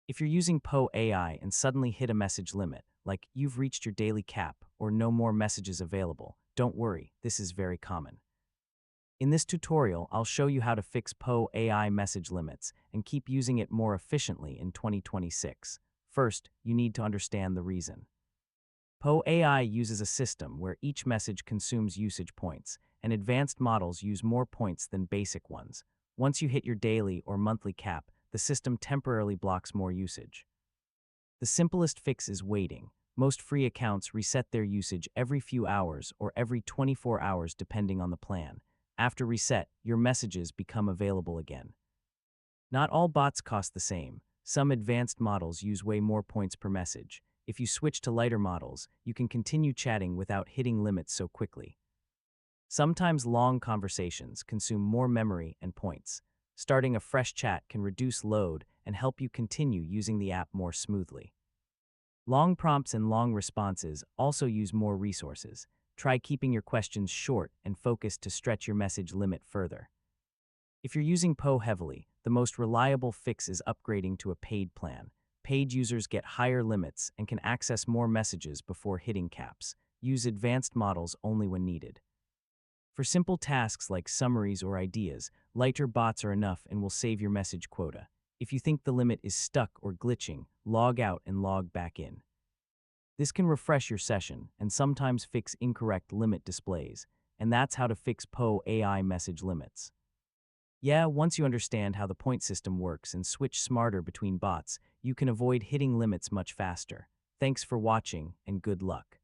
If you're using Poe AI and suddenly hit a message limit, like you've reached your daily cap or no more messages available, don't worry, this is very common. In this tutorial, I'll show you how to fix Poe AI message limits and keep using it more efficiently in 2026. First, you need to understand the reason. Poe AI uses a system where each message consumes usage points, and advanced models use more points than basic ones. Once you hit your daily or monthly cap, the system temporarily blocks more usage. The simplest fix is waiting. Most free accounts reset their usage every few hours or every 24 hours depending on the plan. After reset, your messages become available again. Not all bots cost the same. Some advanced models use way more points per message. If you switch to lighter models, you can continue chatting without hitting limits so quickly. Sometimes long conversations consume more memory and points. Starting a fresh chat can reduce load and help you continue using the app more smoothly. Long prompts and long responses also use more resources. Try keeping your questions short and focused to stretch your message limit further. If you're using Poe heavily, the most reliable fix is upgrading to a paid plan. Paid users get higher limits and can access more messages before hitting caps. Use advanced models only when needed. For simple tasks like summaries or ideas, lighter bots are enough and will save your message quota. If you think the limit is stuck or glitching, log out and log back in. This can refresh your session and sometimes fix incorrect limit displays, and that's how to fix Poe AI message limits. Yeah, once you understand how the point system works and switch smarter between bots, you can avoid hitting limits much faster. Thanks for watching and good luck.